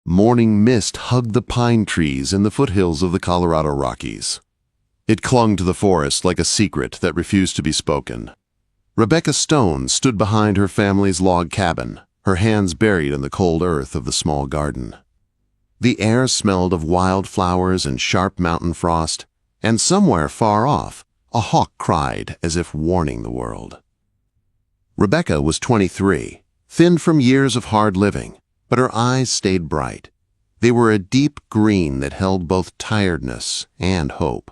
Morning mist hugged the pine trees in the foothills of the Colorado Rockies. It clung to the forest like a secret that refused to be spoken. Rebecca Stone stood behind her family's log cabin, her hands buried in the cold earth of the small garden. The air smelled of wildflowers and sharp mountain frost, and somewhere far off, a hawk cried as if warning the world. Rebecca was 23, thin from years of hard living, but her eyes stayed bright. They were a deep green that held both tiredness and hope.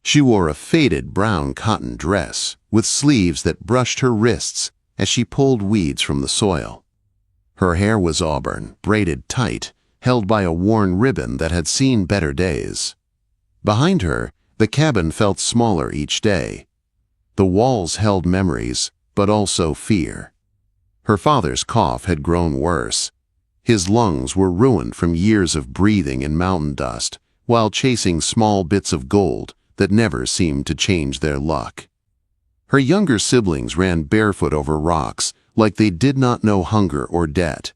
She wore a faded brown cotton dress with sleeves that brushed her wrists as she pulled weeds from the soil. Her hair was auburn, braided tight, held by a worn ribbon that had seen better days. Behind her, the cabin felt smaller each day. The walls held memories, but also fear. Her father's cough had grown worse. His lungs were ruined from years of breathing in mountain dust while chasing small bits of gold that never seemed to change their luck. Her younger siblings ran barefoot over rocks like they did not know hunger or debt.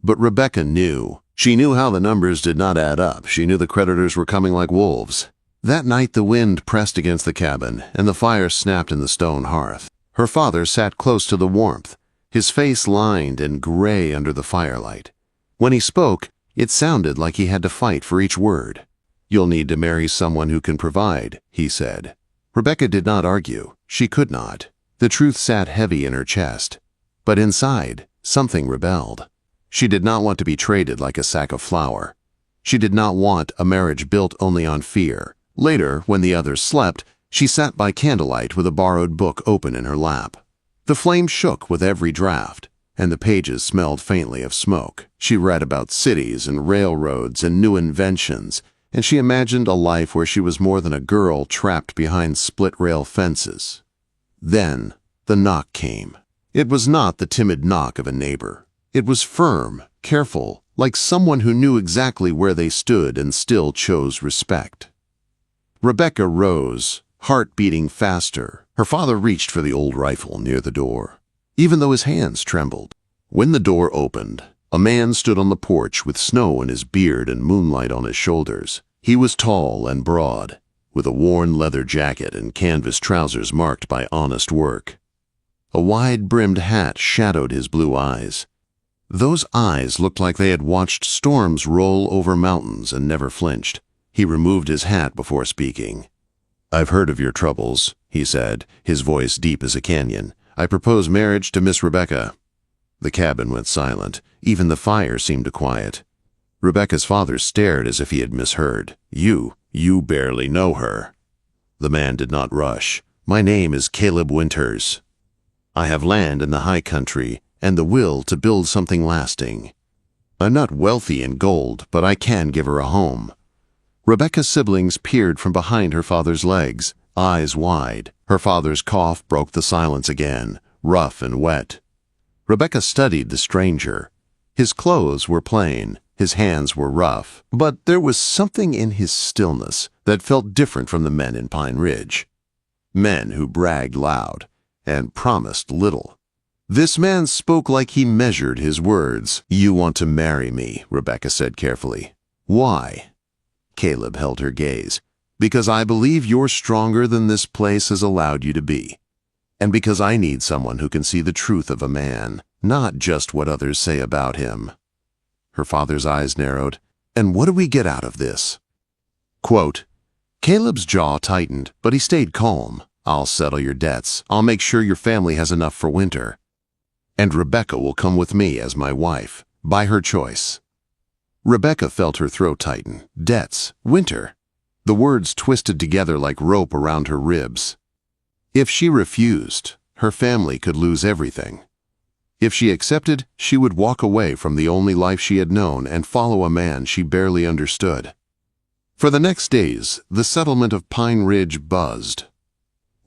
But Rebecca knew. She knew how the numbers did not add up. She knew the creditors were coming like wolves. That night the wind pressed against the cabin and the fire snapped in the stone hearth. Her father sat close to the warmth, his face lined and gray under the firelight. When he spoke, it sounded like he had to fight for each word. "You'll need to marry someone who can provide," he said. Rebecca did not argue. She could not. The truth sat heavy in her chest. But inside, something rebelled. She did not want to be traded like a sack of flour. She did not want a marriage built only on fear. Later, when the others slept, she sat by candlelight with a borrowed book open in her lap. The flame shook with every draft, and the pages smelled faintly of smoke. She read about cities and railroads and new inventions, and she imagined a life where she was more than a girl trapped behind split-rail fences. Then, the knock came. It was not the timid knock of a neighbor. It was firm, careful, like someone who knew exactly where they stood and still chose respect. Rebecca rose, heart beating faster. Her father reached for the old rifle near the door, even though his hands trembled. When the door opened, a man stood on the porch with snow in his beard and moonlight on his shoulders. He was tall and broad, with a worn leather jacket and canvas trousers marked by honest work. A wide-brimmed hat shadowed his blue eyes. Those eyes looked like they had watched storms roll over mountains and never flinched. He removed his hat before speaking. "I've heard of your troubles," he said, his voice deep as a canyon. "I propose marriage to Miss Rebecca." The cabin went silent. Even the fire seemed to quiet. Rebecca's father stared as if he had misheard. You barely know her." The man did not rush. "My name is Caleb Winters. I have land in the high country and the will to build something lasting. I'm not wealthy in gold, but I can give her a home." Rebecca's siblings peered from behind her father's legs, eyes wide. Her father's cough broke the silence again, rough and wet. Rebecca studied the stranger. His clothes were plain, his hands were rough, but there was something in his stillness that felt different from the men in Pine Ridge. Men who bragged loud and promised little. This man spoke like he measured his words. "You want to marry me," Rebecca said carefully. "Why?" Caleb held her gaze. "Because I believe you're stronger than this place has allowed you to be. And because I need someone who can see the truth of a man, not just what others say about him." Her father's eyes narrowed. "And what do we get out of this?" Quote, Caleb's jaw tightened, but he stayed calm. "I'll settle your debts. I'll make sure your family has enough for winter. And Rebecca will come with me as my wife, by her choice." Rebecca felt her throat tighten. Debts, winter. The words twisted together like rope around her ribs. If she refused, her family could lose everything. If she accepted, she would walk away from the only life she had known and follow a man she barely understood. For the next days, the settlement of Pine Ridge buzzed.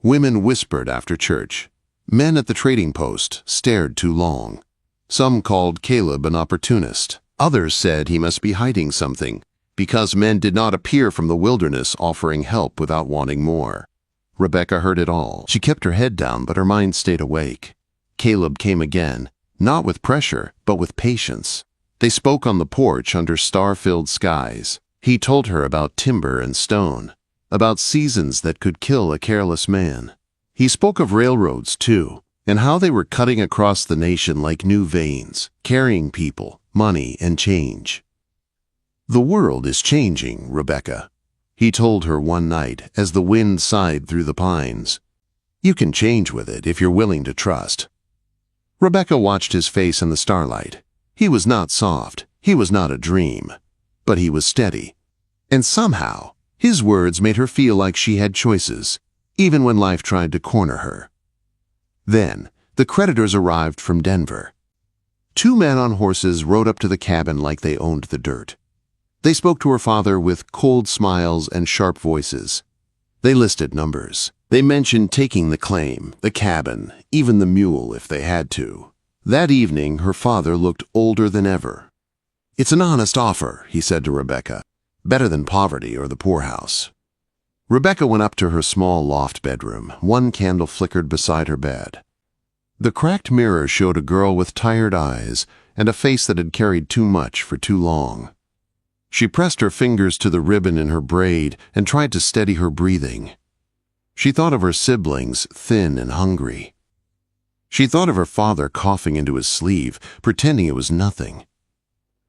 Women whispered after church. Men at the trading post stared too long. Some called Caleb an opportunist. Others said he must be hiding something, because men did not appear from the wilderness offering help without wanting more. Rebecca heard it all. She kept her head down, but her mind stayed awake. Caleb came again, not with pressure, but with patience. They spoke on the porch under star-filled skies. He told her about timber and stone, about seasons that could kill a careless man. He spoke of railroads, too, and how they were cutting across the nation like new veins, carrying people, money, and change. "The world is changing, Rebecca," he told her one night as the wind sighed through the pines. "You can change with it if you're willing to trust." Rebecca watched his face in the starlight. He was not soft, he was not a dream, but he was steady. And somehow, his words made her feel like she had choices, even when life tried to corner her. Then, the creditors arrived from Denver. 2 men on horses rode up to the cabin like they owned the dirt. They spoke to her father with cold smiles and sharp voices. They listed numbers. They mentioned taking the claim, the cabin, even the mule if they had to. That evening, her father looked older than ever. "It's an honest offer," he said to Rebecca. "Better than poverty or the poorhouse." Rebecca went up to her small loft bedroom. One candle flickered beside her bed. The cracked mirror showed a girl with tired eyes and a face that had carried too much for too long. She pressed her fingers to the ribbon in her braid and tried to steady her breathing. She thought of her siblings, thin and hungry. She thought of her father coughing into his sleeve, pretending it was nothing.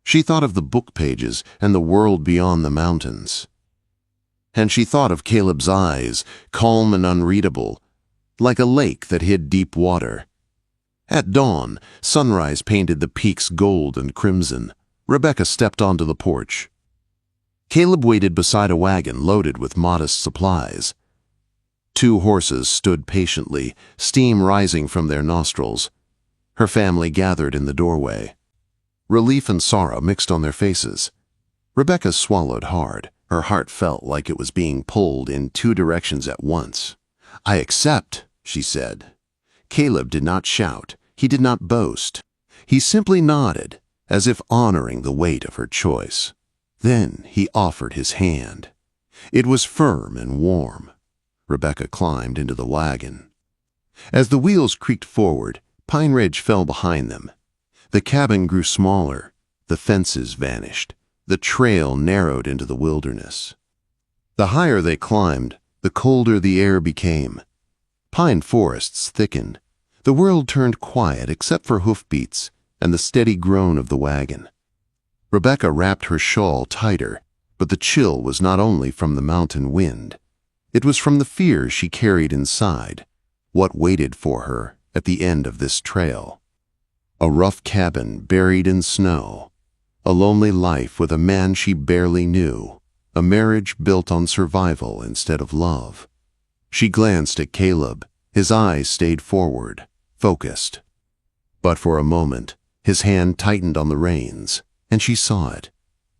She thought of the book pages and the world beyond the mountains. And she thought of Caleb's eyes, calm and unreadable, like a lake that hid deep water. At dawn, sunrise painted the peaks gold and crimson. Rebecca stepped onto the porch. Caleb waited beside a wagon loaded with modest supplies. 2 horses stood patiently, steam rising from their nostrils. Her family gathered in the doorway. Relief and sorrow mixed on their faces. Rebecca swallowed hard. Her heart felt like it was being pulled in 2 directions at once. "I accept," she said. Caleb did not shout. He did not boast. He simply nodded, as if honoring the weight of her choice. Then he offered his hand. It was firm and warm. Rebecca climbed into the wagon. As the wheels creaked forward, Pine Ridge fell behind them. The cabin grew smaller. The fences vanished. The trail narrowed into the wilderness. The higher they climbed, the colder the air became. Pine forests thickened. The world turned quiet except for hoofbeats and the steady groan of the wagon. Rebecca wrapped her shawl tighter, but the chill was not only from the mountain wind. It was from the fear she carried inside, what waited for her at the end of this trail. A rough cabin buried in snow, a lonely life with a man she barely knew, a marriage built on survival instead of love. She glanced at Caleb. His eyes stayed forward, focused. But for a moment, his hand tightened on the reins, and she saw it,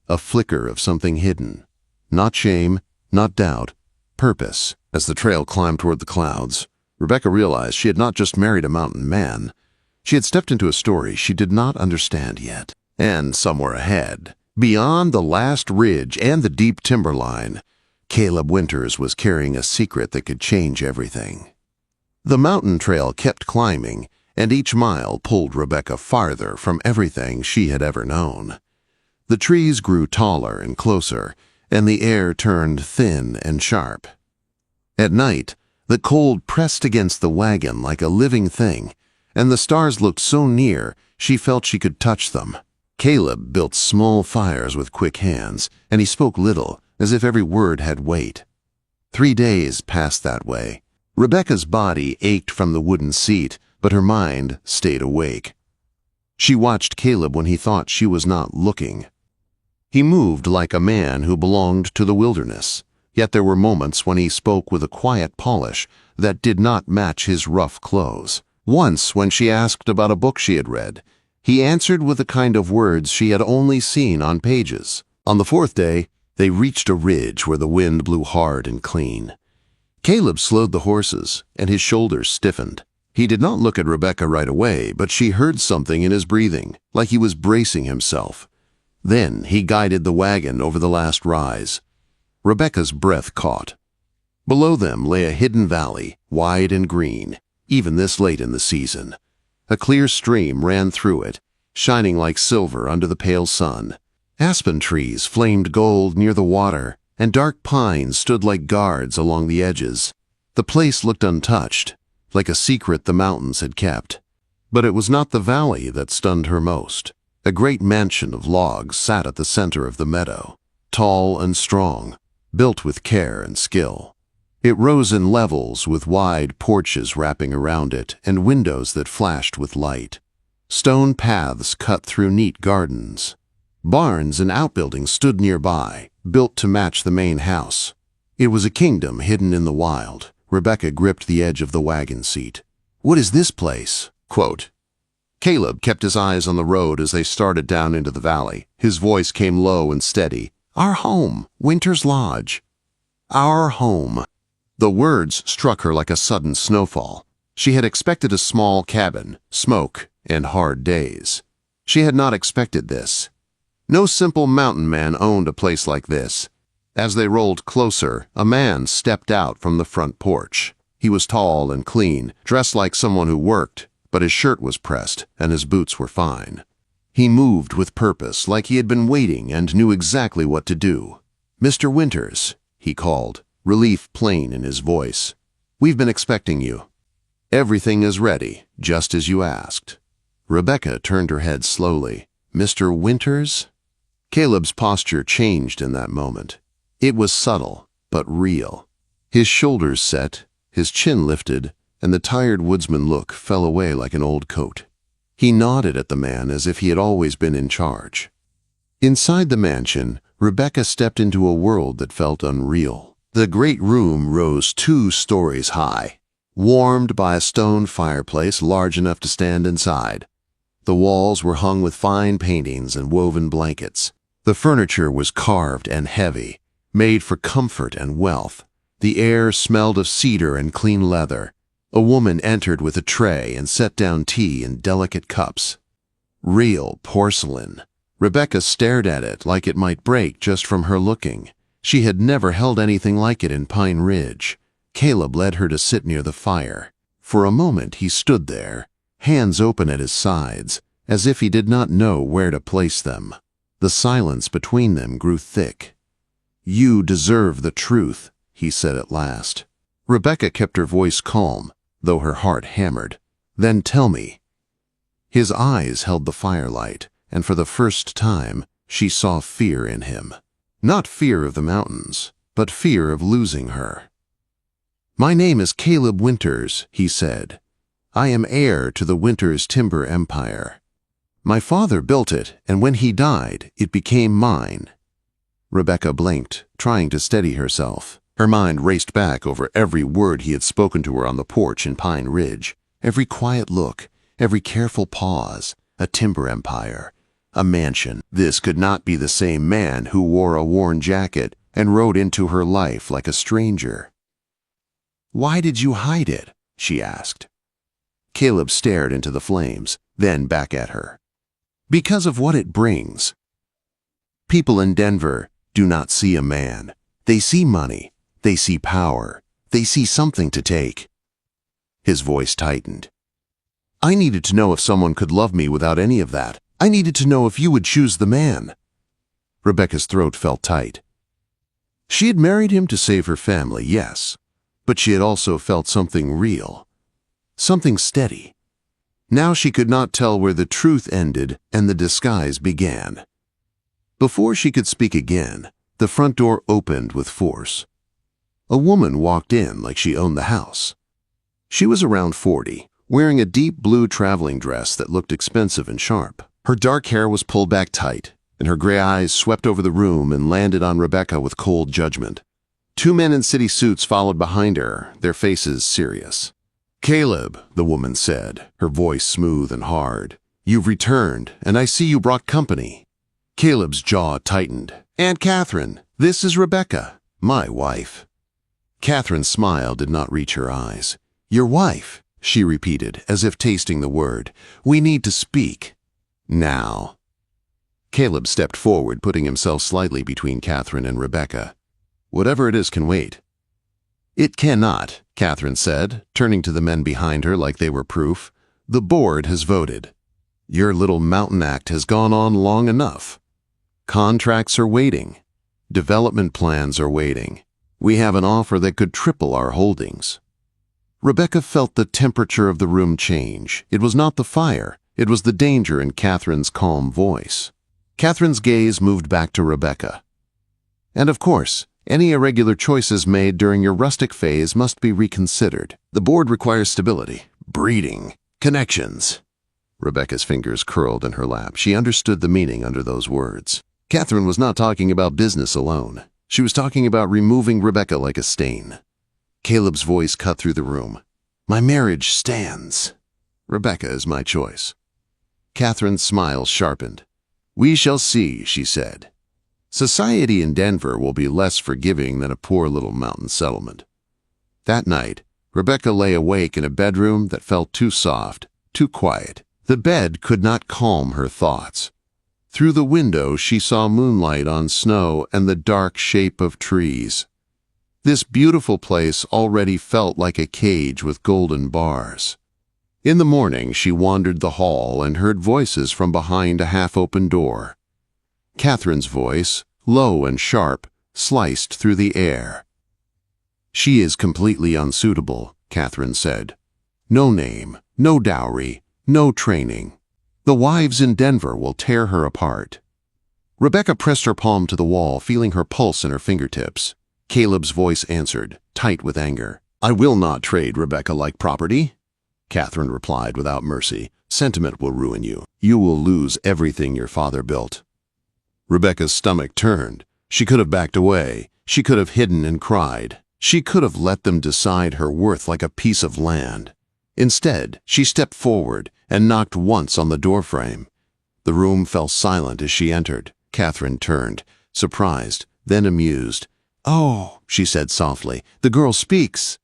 a flicker of something hidden. Not shame, not doubt, purpose. As the trail climbed toward the clouds, Rebecca realized she had not just married a mountain man. She had stepped into a story she did not understand yet. And somewhere ahead, beyond the last ridge and the deep timberline, Caleb Winters was carrying a secret that could change everything. The mountain trail kept climbing, and each mile pulled Rebecca farther from everything she had ever known. The trees grew taller and closer, and the air turned thin and sharp. At night, the cold pressed against the wagon like a living thing, and the stars looked so near she felt she could touch them. Caleb built small fires with quick hands, and he spoke little, as if every word had weight. 3 days passed that way. Rebecca's body ached from the wooden seat, but her mind stayed awake. She watched Caleb when he thought she was not looking. He moved like a man who belonged to the wilderness, yet there were moments when he spoke with a quiet polish that did not match his rough clothes. Once, when she asked about a book she had read, he answered with the kind of words she had only seen on pages. On the 4th day, they reached a ridge where the wind blew hard and clean. Caleb slowed the horses, and his shoulders stiffened. He did not look at Rebecca right away, but she heard something in his breathing, like he was bracing himself. Then he guided the wagon over the last rise. Rebecca's breath caught. Below them lay a hidden valley, wide and green, even this late in the season. A clear stream ran through it, shining like silver under the pale sun. Aspen trees flamed gold near the water, and dark pines stood like guards along the edges. The place looked untouched, like a secret the mountains had kept. But it was not the valley that stunned her most. A great mansion of logs sat at the center of the meadow, tall and strong, built with care and skill. It rose in levels with wide porches wrapping around it and windows that flashed with light. Stone paths cut through neat gardens. Barns and outbuildings stood nearby, built to match the main house. It was a kingdom hidden in the wild. Rebecca gripped the edge of the wagon seat. "What is this place?" Quote. Caleb kept his eyes on the road as they started down into the valley. His voice came low and steady. "Our home, Winter's Lodge. Our home." The words struck her like a sudden snowfall. She had expected a small cabin, smoke, and hard days. She had not expected this. No simple mountain man owned a place like this. As they rolled closer, a man stepped out from the front porch. He was tall and clean, dressed like someone who worked, but his shirt was pressed and his boots were fine. He moved with purpose, like he had been waiting and knew exactly what to do. "Mr. Winters," he called, relief plain in his voice. "We've been expecting you." "Everything is ready, just as you asked." Rebecca turned her head slowly. "Mr. Winters?" Caleb's posture changed in that moment. It was subtle, but real. His shoulders set, his chin lifted, and the tired woodsman look fell away like an old coat. He nodded at the man as if he had always been in charge. Inside the mansion, Rebecca stepped into a world that felt unreal. The great room rose 2 stories high, warmed by a stone fireplace large enough to stand inside. The walls were hung with fine paintings and woven blankets. The furniture was carved and heavy, made for comfort and wealth. The air smelled of cedar and clean leather. A woman entered with a tray and set down tea in delicate cups. Real porcelain. Rebecca stared at it like it might break just from her looking. She had never held anything like it in Pine Ridge. Caleb led her to sit near the fire. For a moment he stood there, hands open at his sides, as if he did not know where to place them. The silence between them grew thick. "You deserve the truth," he said at last. Rebecca kept her voice calm, though her heart hammered. "Then tell me." His eyes held the firelight, and for the first time she saw fear in him. Not fear of the mountains, but fear of losing her. "My name is Caleb Winters," he said. "I am heir to the Winters timber empire. My father built it, and when he died, it became mine." Rebecca blinked, trying to steady herself. Her mind raced back over every word he had spoken to her on the porch in Pine Ridge, every quiet look, every careful pause. A timber empire, a mansion. This could not be the same man who wore a worn jacket and rode into her life like a stranger. "Why did you hide it?" she asked. Caleb stared into the flames, then back at her. "Because of what it brings. People in Denver do not see a man. They see money. They see power. They see something to take." His voice tightened. "I needed to know if someone could love me without any of that. I needed to know if you would choose the man." Rebecca's throat felt tight. She had married him to save her family, yes, but she had also felt something real, something steady. Now she could not tell where the truth ended and the disguise began. Before she could speak again, the front door opened with force. A woman walked in like she owned the house. She was around 40, wearing a deep blue traveling dress that looked expensive and sharp. Her dark hair was pulled back tight, and her gray eyes swept over the room and landed on Rebecca with cold judgment. 2 men in city suits followed behind her, their faces serious. "Caleb," the woman said, her voice smooth and hard, "you've returned, and I see you brought company." Caleb's jaw tightened. "Aunt Catherine, this is Rebecca, my wife." Catherine's smile did not reach her eyes. "Your wife," she repeated, as if tasting the word. "We need to speak. Now." Caleb stepped forward, putting himself slightly between Catherine and Rebecca. "Whatever it is can wait." "It cannot," Catherine said, turning to the men behind her like they were proof. "The board has voted." Your little mountain act has gone on long enough. Contracts are waiting. Development plans are waiting. We have an offer that could triple our holdings." Rebecca felt the temperature of the room change. It was not the fire. It was the danger in Catherine's calm voice. Catherine's gaze moved back to Rebecca. "And of course, any irregular choices made during your rustic phase must be reconsidered. The board requires stability, breeding, connections." Rebecca's fingers curled in her lap. She understood the meaning under those words. Catherine was not talking about business alone. She was talking about removing Rebecca like a stain. Caleb's voice cut through the room. "My marriage stands. Rebecca is my choice." Catherine's smile sharpened. "We shall see," she said. "Society in Denver will be less forgiving than a poor little mountain settlement." That night, Rebecca lay awake in a bedroom that felt too soft, too quiet. The bed could not calm her thoughts. Through the window, she saw moonlight on snow and the dark shape of trees. This beautiful place already felt like a cage with golden bars. In the morning, she wandered the hall and heard voices from behind a half-open door. Catherine's voice, low and sharp, sliced through the air. "She is completely unsuitable," Catherine said. "No name, no dowry, no training. The wives in Denver will tear her apart." Rebecca pressed her palm to the wall, feeling her pulse in her fingertips. Caleb's voice answered, tight with anger. "I will not trade Rebecca like property." Catherine replied without mercy. "Sentiment will ruin you. You will lose everything your father built." Rebecca's stomach turned. She could have backed away. She could have hidden and cried. She could have let them decide her worth like a piece of land. Instead, she stepped forward and knocked once on the doorframe. The room fell silent as she entered. Catherine turned, surprised, then amused. "Oh," she said softly, "the girl speaks."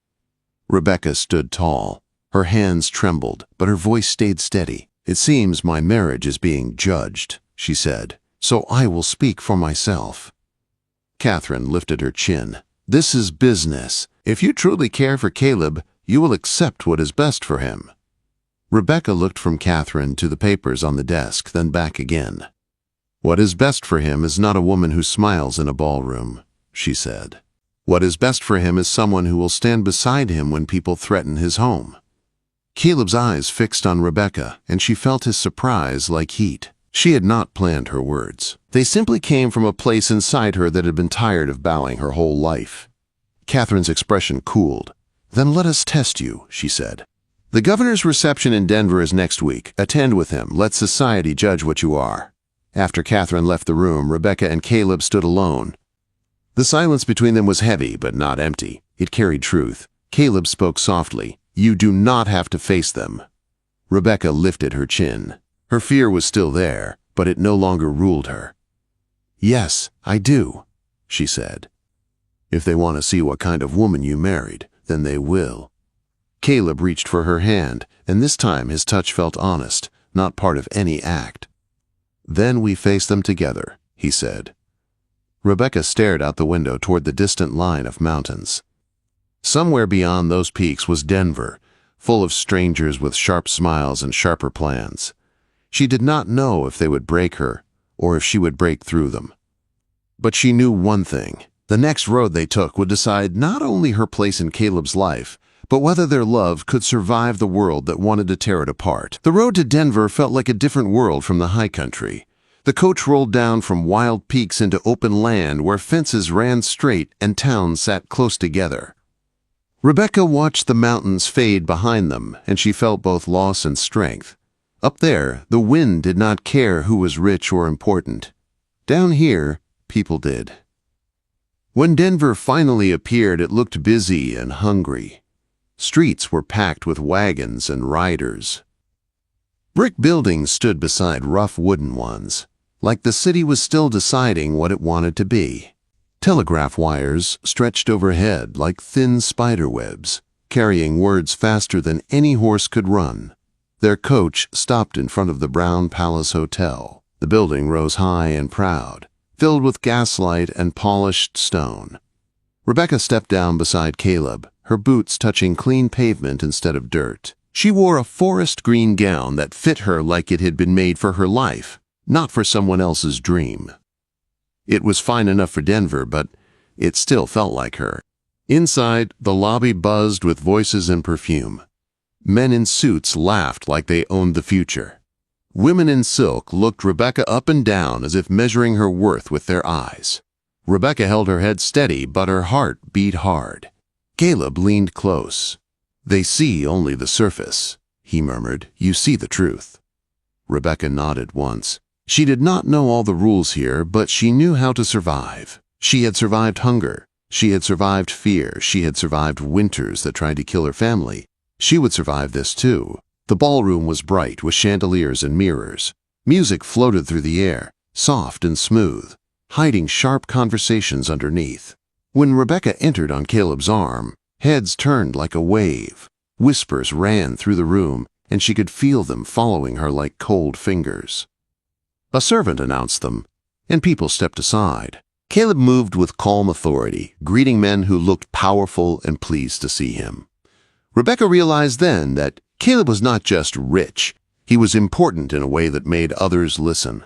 Rebecca stood tall. Her hands trembled, but her voice stayed steady. "It seems my marriage is being judged," she said, "so I will speak for myself." Catherine lifted her chin. "This is business. If you truly care for Caleb, you will accept what is best for him." Rebecca looked from Catherine to the papers on the desk, then back again. "What is best for him is not a woman who smiles in a ballroom," she said. "What is best for him is someone who will stand beside him when people threaten his home." Caleb's eyes fixed on Rebecca, and she felt his surprise like heat. She had not planned her words. They simply came from a place inside her that had been tired of bowing her whole life. Catherine's expression cooled. "Then let us test you," she said. "The governor's reception in Denver is next week. Attend with him. Let society judge what you are." After Catherine left the room, Rebecca and Caleb stood alone. The silence between them was heavy, but not empty. It carried truth. Caleb spoke softly. "You do not have to face them." Rebecca lifted her chin. Her fear was still there, but it no longer ruled her. "Yes, I do," she said. "If they want to see what kind of woman you married, then they will." Caleb reached for her hand, and this time his touch felt honest, not part of any act. "Then we face them together," he said. Rebecca stared out the window toward the distant line of mountains. Somewhere beyond those peaks was Denver, full of strangers with sharp smiles and sharper plans. She did not know if they would break her, or if she would break through them. But she knew one thing. The next road they took would decide not only her place in Caleb's life, but whether their love could survive the world that wanted to tear it apart. The road to Denver felt like a different world from the high country. The coach rolled down from wild peaks into open land where fences ran straight and towns sat close together. Rebecca watched the mountains fade behind them, and she felt both loss and strength. Up there, the wind did not care who was rich or important. Down here, people did. When Denver finally appeared, it looked busy and hungry. Streets were packed with wagons and riders. Brick buildings stood beside rough wooden ones, like the city was still deciding what it wanted to be. Telegraph wires stretched overhead like thin spider webs, carrying words faster than any horse could run. Their coach stopped in front of the Brown Palace Hotel. The building rose high and proud, filled with gaslight and polished stone. Rebecca stepped down beside Caleb, her boots touching clean pavement instead of dirt. She wore a forest green gown that fit her like it had been made for her life, not for someone else's dream. It was fine enough for Denver, but it still felt like her. Inside, the lobby buzzed with voices and perfume. Men in suits laughed like they owned the future. Women in silk looked Rebecca up and down as if measuring her worth with their eyes. Rebecca held her head steady, but her heart beat hard. Caleb leaned close. "They see only the surface," he murmured. "You see the truth." Rebecca nodded once. She did not know all the rules here, but she knew how to survive. She had survived hunger. She had survived fear. She had survived winters that tried to kill her family. She would survive this too. The ballroom was bright with chandeliers and mirrors. Music floated through the air, soft and smooth, hiding sharp conversations underneath. When Rebecca entered on Caleb's arm, heads turned like a wave. Whispers ran through the room, and she could feel them following her like cold fingers. A servant announced them, and people stepped aside. Caleb moved with calm authority, greeting men who looked powerful and pleased to see him. Rebecca realized then that Caleb was not just rich, he was important in a way that made others listen.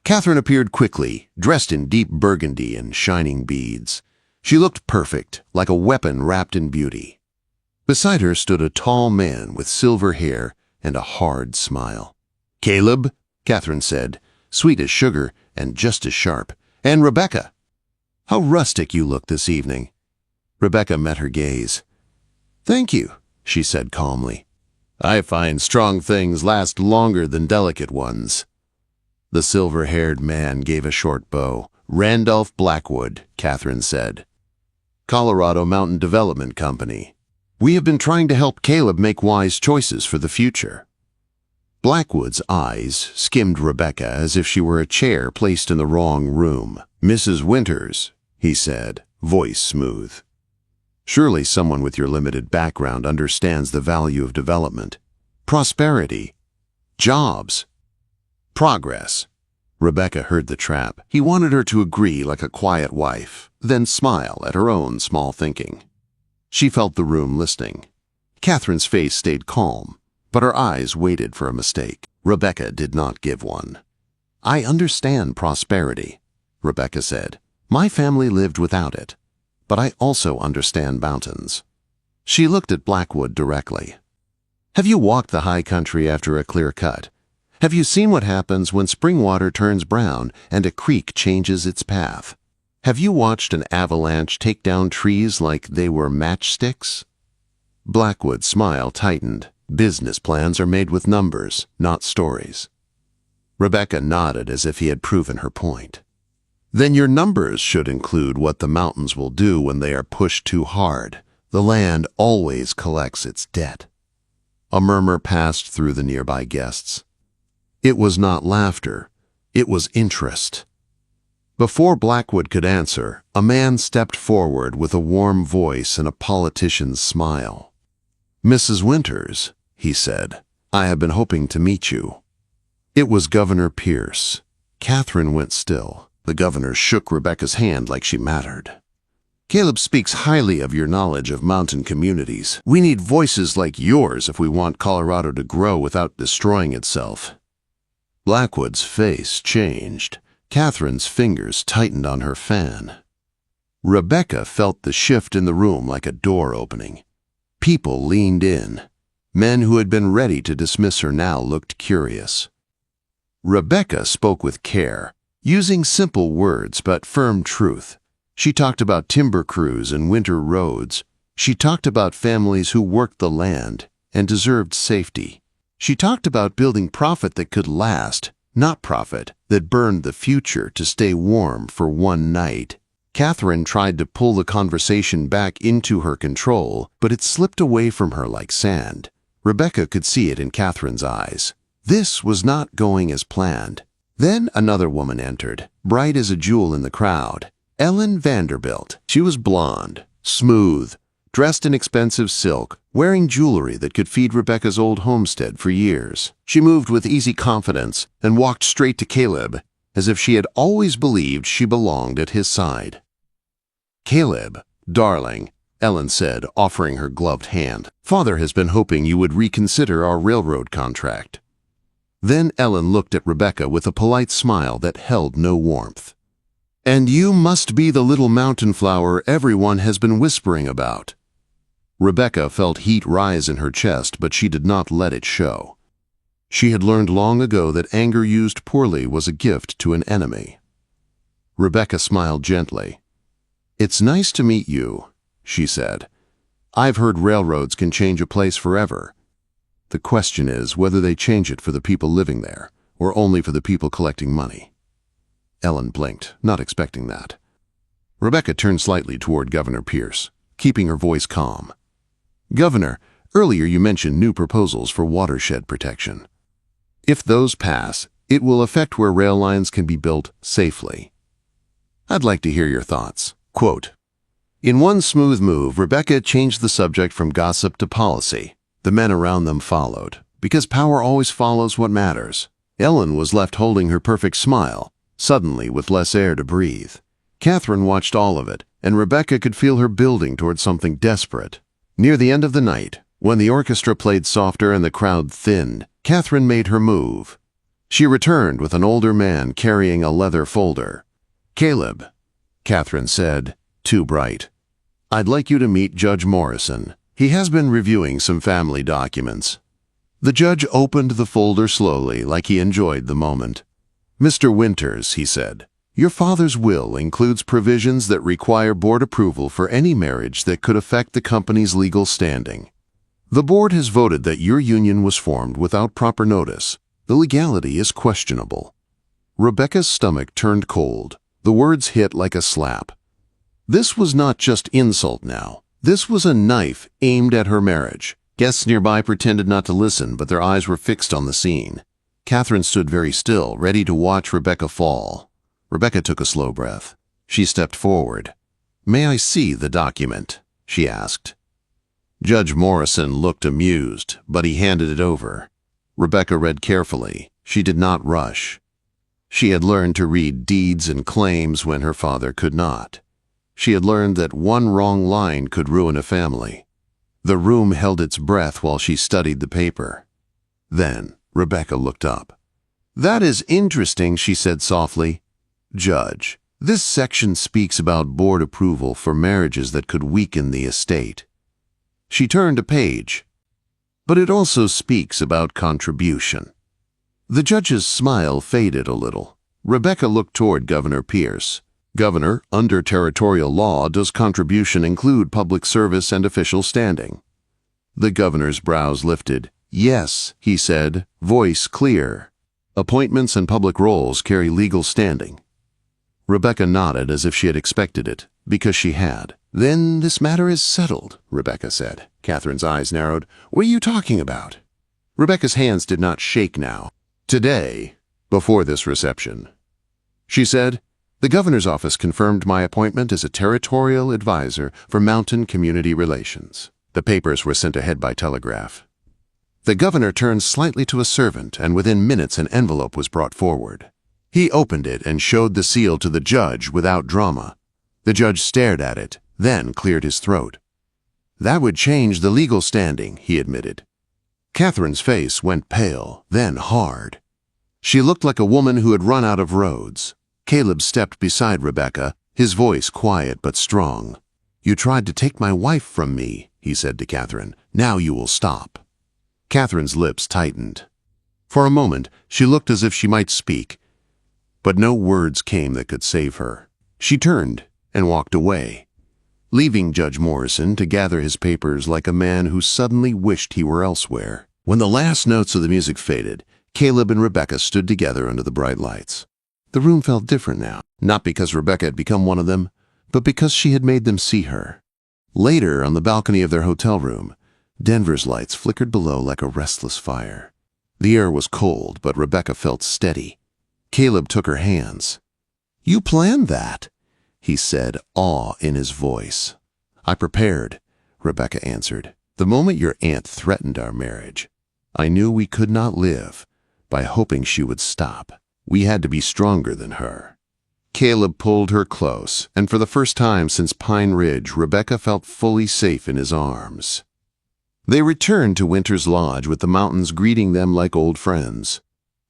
Catherine appeared quickly, dressed in deep burgundy and shining beads. She looked perfect, like a weapon wrapped in beauty. Beside her stood a tall man with silver hair and a hard smile. "Caleb," Catherine said, sweet as sugar and just as sharp. "And Rebecca. How rustic you look this evening." Rebecca met her gaze. "Thank you," she said calmly. "I find strong things last longer than delicate ones." The silver-haired man gave a short bow. "Randolph Blackwood," Catherine said. "Colorado Mountain Development Company. We have been trying to help Caleb make wise choices for the future." Blackwood's eyes skimmed Rebecca as if she were a chair placed in the wrong room. "Mrs. Winters," he said, voice smooth. "Surely someone with your limited background understands the value of development. Prosperity. Jobs. Progress." Rebecca heard the trap. He wanted her to agree like a quiet wife, then smile at her own small thinking. She felt the room listening. Catherine's face stayed calm, but her eyes waited for a mistake. Rebecca did not give one. "I understand prosperity," Rebecca said. "My family lived without it, but I also understand mountains." She looked at Blackwood directly. "Have you walked the high country after a clear cut? Have you seen what happens when spring water turns brown and a creek changes its path? Have you watched an avalanche take down trees like they were matchsticks?" Blackwood's smile tightened. "Business plans are made with numbers, not stories." Rebecca nodded as if he had proven her point. "Then your numbers should include what the mountains will do when they are pushed too hard. The land always collects its debt." A murmur passed through the nearby guests. It was not laughter, it was interest. Before Blackwood could answer, a man stepped forward with a warm voice and a politician's smile. "Mrs. Winters," he said, "I have been hoping to meet you." It was Governor Pierce. Catherine went still. The governor shook Rebecca's hand like she mattered. "Caleb speaks highly of your knowledge of mountain communities. We need voices like yours if we want Colorado to grow without destroying itself." Blackwood's face changed. Catherine's fingers tightened on her fan. Rebecca felt the shift in the room like a door opening. People leaned in. Men who had been ready to dismiss her now looked curious. Rebecca spoke with care, using simple words but firm truth. She talked about timber crews and winter roads. She talked about families who worked the land and deserved safety. She talked about building profit that could last, not profit that burned the future to stay warm for one night. Catherine tried to pull the conversation back into her control, but it slipped away from her like sand. Rebecca could see it in Catherine's eyes. This was not going as planned. Then another woman entered, bright as a jewel in the crowd. Ellen Vanderbilt. She was blonde, smooth, dressed in expensive silk, wearing jewelry that could feed Rebecca's old homestead for years. She moved with easy confidence and walked straight to Caleb, as if she had always believed she belonged at his side. "Caleb, darling," Ellen said, offering her gloved hand. "Father has been hoping you would reconsider our railroad contract." Then Ellen looked at Rebecca with a polite smile that held no warmth. "And you must be the little mountain flower everyone has been whispering about." Rebecca felt heat rise in her chest, but she did not let it show. She had learned long ago that anger used poorly was a gift to an enemy. Rebecca smiled gently. "It's nice to meet you," she said. "I've heard railroads can change a place forever. The question is whether they change it for the people living there, or only for the people collecting money." Ellen blinked, not expecting that. Rebecca turned slightly toward Governor Pierce, keeping her voice calm. "Governor, earlier you mentioned new proposals for watershed protection. If those pass, it will affect where rail lines can be built safely. I'd like to hear your thoughts." Quote, "In one smooth move, Rebecca changed the subject from gossip to policy. The men around them followed, because power always follows what matters." Ellen was left holding her perfect smile, suddenly with less air to breathe. Catherine watched all of it, and Rebecca could feel her building toward something desperate. Near the end of the night, when the orchestra played softer and the crowd thinned, Catherine made her move. She returned with an older man carrying a leather folder. "Caleb," Catherine said, too bright, "I'd like you to meet Judge Morrison. He has been reviewing some family documents." The judge opened the folder slowly, like he enjoyed the moment. "Mr. Winters," he said, "your father's will includes provisions that require board approval for any marriage that could affect the company's legal standing. The board has voted that your union was formed without proper notice. The legality is questionable." Rebecca's stomach turned cold. The words hit like a slap. This was not just insult now. This was a knife aimed at her marriage. Guests nearby pretended not to listen, but their eyes were fixed on the scene. Catherine stood very still, ready to watch Rebecca fall. Rebecca took a slow breath. She stepped forward. "May I see the document?" she asked. Judge Morrison looked amused, but he handed it over. Rebecca read carefully. She did not rush. She had learned to read deeds and claims when her father could not. She had learned that one wrong line could ruin a family. The room held its breath while she studied the paper. Then Rebecca looked up. "That is interesting," she said softly. "Judge, this section speaks about board approval for marriages that could weaken the estate." She turned a page. "But it also speaks about contribution." The judge's smile faded a little. Rebecca looked toward Governor Pierce. "Governor, under territorial law, does contribution include public service and official standing?" The governor's brows lifted. "Yes," he said, voice clear. "Appointments and public roles carry legal standing." Rebecca nodded as if she had expected it, because she had. "Then this matter is settled," Rebecca said. Catherine's eyes narrowed. "What are you talking about?" Rebecca's hands did not shake now. "Today, before this reception," she said, "the governor's office confirmed my appointment as a territorial advisor for Mountain Community Relations." The papers were sent ahead by telegraph. The governor turned slightly to a servant, and within minutes an envelope was brought forward. He opened it and showed the seal to the judge without drama. The judge stared at it, then cleared his throat. "That would change the legal standing," he admitted. Catherine's face went pale, then hard. She looked like a woman who had run out of roads. Caleb stepped beside Rebecca, his voice quiet but strong. "You tried to take my wife from me," he said to Catherine. "Now you will stop." Catherine's lips tightened. For a moment, she looked as if she might speak, but no words came that could save her. She turned and walked away, leaving Judge Morrison to gather his papers like a man who suddenly wished he were elsewhere. When the last notes of the music faded, Caleb and Rebecca stood together under the bright lights. The room felt different now, not because Rebecca had become one of them, but because she had made them see her. Later, on the balcony of their hotel room, Denver's lights flickered below like a restless fire. The air was cold, but Rebecca felt steady. Caleb took her hands. "You planned that," he said, awe in his voice. "I prepared," Rebecca answered. "The moment your aunt threatened our marriage, I knew we could not live by hoping she would stop. We had to be stronger than her." Caleb pulled her close, and for the first time since Pine Ridge, Rebecca felt fully safe in his arms. They returned to Winter's Lodge with the mountains greeting them like old friends.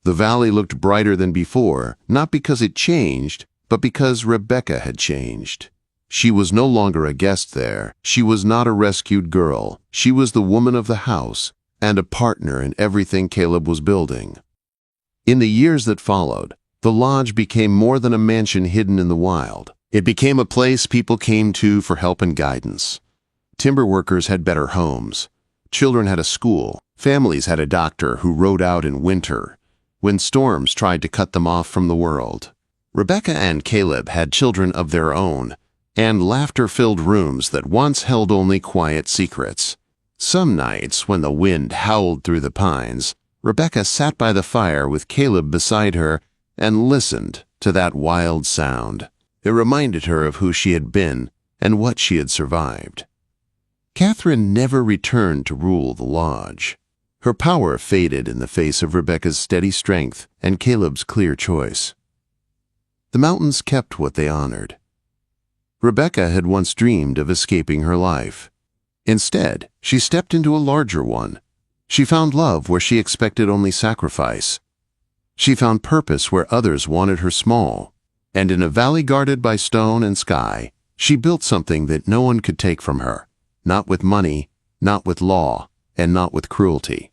The valley looked brighter than before, not because it changed, but because Rebecca had changed. She was no longer a guest there. She was not a rescued girl. She was the woman of the house and a partner in everything Caleb was building. In the years that followed, the lodge became more than a mansion hidden in the wild. It became a place people came to for help and guidance. Timber workers had better homes. Children had a school. Families had a doctor who rode out in winter, when storms tried to cut them off from the world. Rebecca and Caleb had children of their own, and laughter-filled rooms that once held only quiet secrets. Some nights, when the wind howled through the pines, Rebecca sat by the fire with Caleb beside her and listened to that wild sound. It reminded her of who she had been and what she had survived. Catherine never returned to rule the lodge. Her power faded in the face of Rebecca's steady strength and Caleb's clear choice. The mountains kept what they honored. Rebecca had once dreamed of escaping her life. Instead, she stepped into a larger one. She found love where she expected only sacrifice. She found purpose where others wanted her small. And in a valley guarded by stone and sky, she built something that no one could take from her. Not with money, not with law, and not with cruelty.